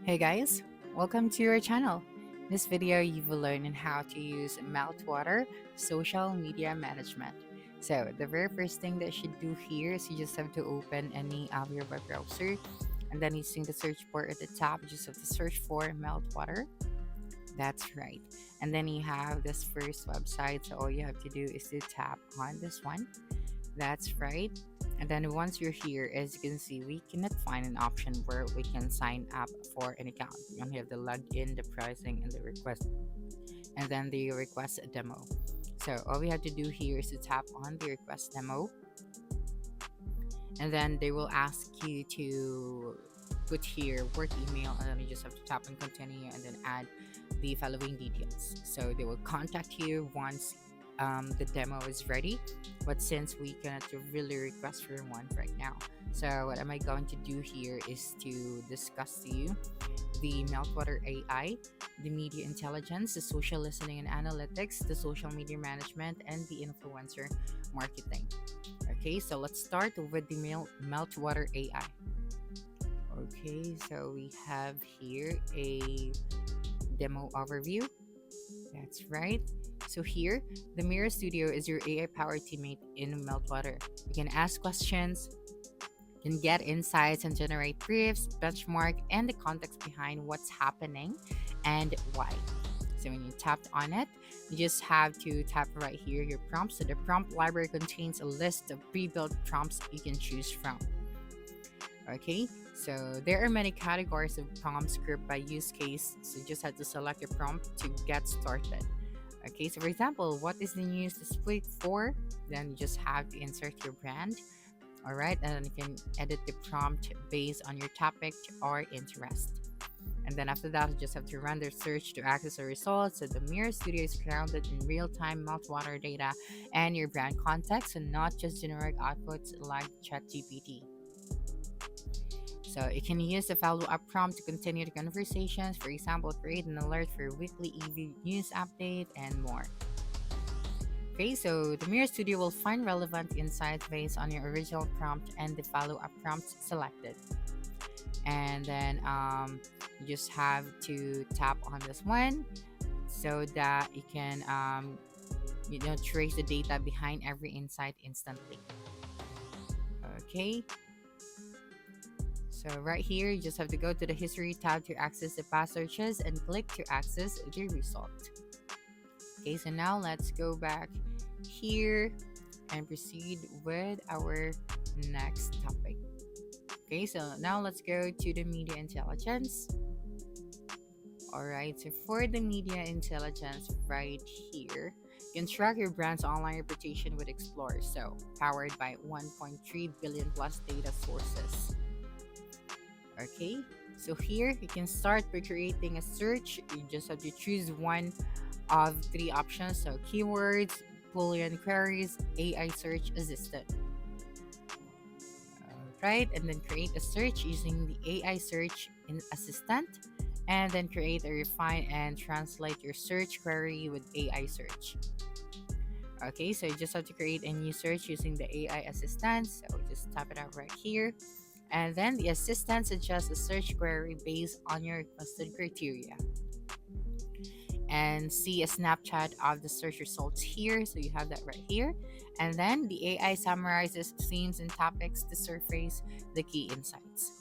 Hey guys, welcome to our channel. In this video, you will learn on how to use Meltwater social media management. So the very first thing that you should do here is you just have to open any of your web browser, and then using the search bar at the top, you just have to search for Meltwater. That's right. And then you have this first website, so all you have to do is to tap on this one. That's right. And then once you're here, as you can see, we cannot find an option where we can sign up for an account. We only have the login, the pricing, and the request, and then the request demo. So all we have to do here is to tap on the request demo, and then they will ask you to put here work email, and then you just have to tap on continue and then add the following details. So they will contact you once the demo is ready, but since we cannot really request for one right now, so what am I going to do here is to discuss to you the Meltwater AI, the media intelligence, the social listening and analytics, the social media management, and the influencer marketing. Okay, so let's start with the Meltwater AI. Okay, so we have here a demo overview. That's right. So here, the Mirror Studio is your AI-powered teammate in Meltwater. You can ask questions, can get insights and generate briefs, benchmark, and the context behind what's happening and why. So when you tapped on it, you just have to tap right here your prompts. So the prompt library contains a list of pre-built prompts you can choose from. Okay, so there are many categories of prompts grouped by use case. So you just have to select a prompt to get started. Okay, so for example, what is the news this week for? Then you just have to insert your brand. All right, and then you can edit the prompt based on your topic or interest. And then after that, you just have to run the search to access the results. So the Mirror Studio is grounded in real-time meltwater data and your brand context, and not just generic outputs like ChatGPT. So you can use the follow-up prompt to continue the conversations. For example, create an alert for weekly EV news update and more. Okay, so the Mirror Studio will find relevant insights based on your original prompt and the follow-up prompts selected. And then you just have to tap on this one so that you can trace the data behind every insight instantly. Okay, so right here, you just have to go to the History tab to access the past searches and click to access the result. Okay, so now let's go back here and proceed with our next topic. Okay, so now let's go to the media intelligence. Alright, so for the media intelligence right here, you can track your brand's online reputation with Explorer, so powered by 1.3 billion plus data sources. Okay, so here you can start by creating a search. You just have to choose one of three options, so keywords, Boolean queries, AI search assistant. Right, and then create a search using the AI search in assistant, and then create a refine and translate your search query with AI search. Okay, so you just have to create a new search using the AI assistant, so just type it out right here. And then the assistant suggests a search query based on your requested criteria. And see a snapshot of the search results here, so you have that right here. And then the AI summarizes themes and topics to surface the key insights.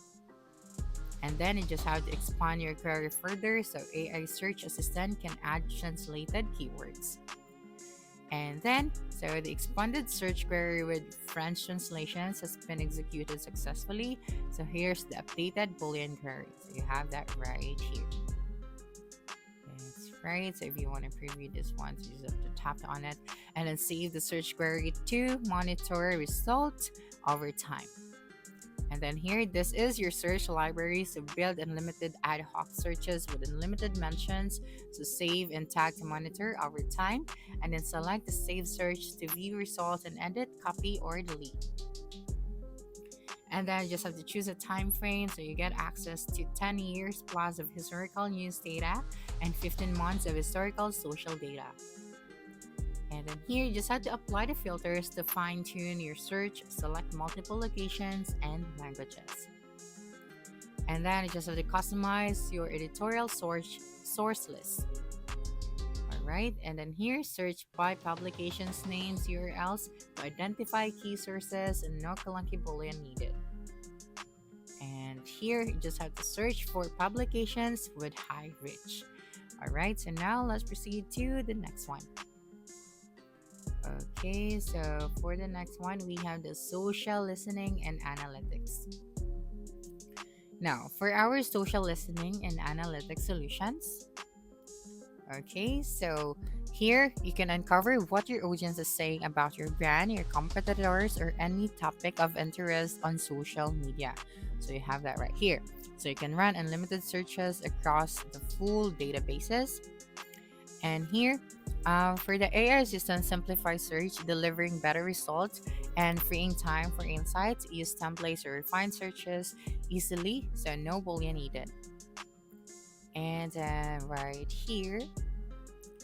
And then you just have to expand your query further, so AI search assistant can add translated keywords. And then, so the expanded search query with French translations has been executed successfully. So here's the updated Boolean query. So you have that right here. That's right. So if you want to preview this one, so you just have to tap on it and then save the search query to monitor results over time. And then here, this is your search library. So build unlimited ad hoc searches with unlimited mentions. So save and tag to monitor over time. And then select the save search to view results and edit, copy, or delete. And then you just have to choose a time frame. So you get access to 10 years plus of historical news data and 15 months of historical social data. And then here, you just have to apply the filters to fine-tune your search, select multiple locations and languages. And then you just have to customize your editorial source list. All right, and then here search by publications names URLs to identify key sources and no clunky boolean needed. And here you just have to search for publications with high reach. All right, so now let's proceed to the next one. Okay, so for the next one, we have the social listening and analytics. Now, for our social listening and analytics solutions, okay, so here you can uncover what your audience is saying about your brand, your competitors, or any topic of interest on social media. So you have that right here. So you can run unlimited searches across the full databases. And here, for the AI assistant, simplify search, delivering better results and freeing time for insights. Use templates or refine searches easily, so no boolean needed. And then right here,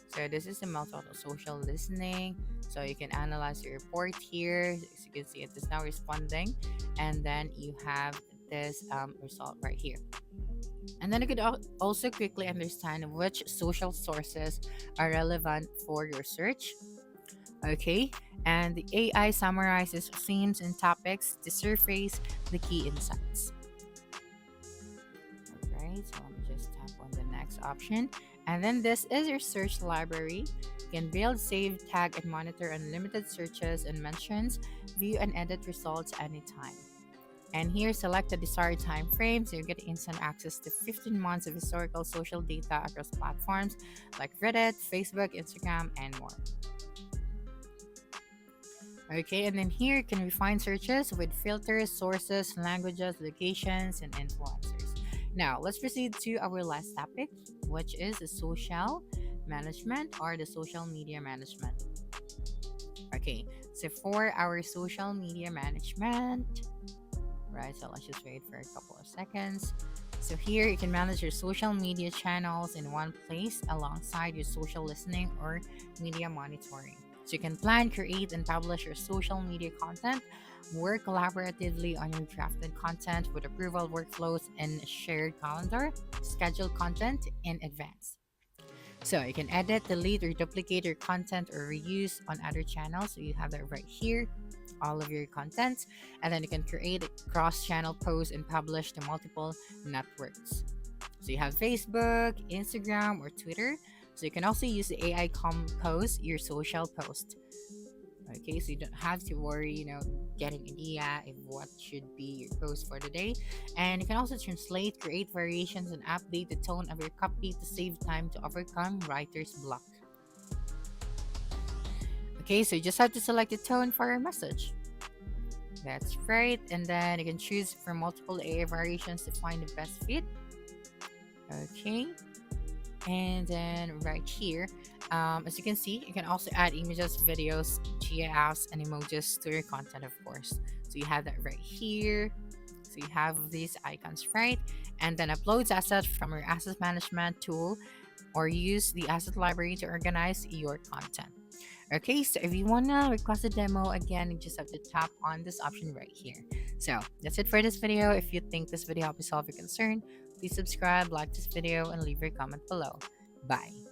so this is the Meltwater social listening. So you can analyze your report here. As you can see, it is now responding, and then you have this result right here. And then you could also quickly understand which social sources are relevant for your search. Okay, and the AI summarizes themes and topics to surface the key insights. All right, so let me just tap on the next option. And then this is your search library. You can build, save, tag, and monitor unlimited searches and mentions, view and edit results anytime. And here, select the desired time frame so you get instant access to 15 months of historical social data across platforms like Reddit, Facebook, Instagram, and more. Okay, and then here you can refine searches with filters, sources, languages, locations, and influencers. Now, let's proceed to our last topic, which is the social management or the social media management. Okay, so for our social media management, right, so let's just wait for a couple of seconds. So here you can manage your social media channels in one place alongside your social listening or media monitoring. So you can plan, create, and publish your social media content, work collaboratively on your drafted content with approval workflows and shared calendar, schedule content in advance. So you can edit, delete, or duplicate your content or reuse on other channels. So you have that right here, all of your content. And then you can create cross-channel posts and publish to multiple networks. So you have Facebook, Instagram, or Twitter. So you can also use the AI compose your social post. Okay, so you don't have to worry, getting idea of what should be your post for the day. And you can also translate, create variations, and update the tone of your copy to save time to overcome writer's block. Okay, so you just have to select the tone for your message. That's right. And then you can choose from multiple AI variations to find the best fit. Okay. And then right here, as you can see, you can also add images, videos, GIFs, and emojis to your content, of course. So you have that right here. So you have these icons, right? And then uploads assets from your asset management tool or use the asset library to organize your content. Okay, so if you wanna request a demo, again, you just have to tap on this option right here. So that's it for this video. If you think this video helped you solve your concern, please subscribe, like this video, and leave your comment below. Bye.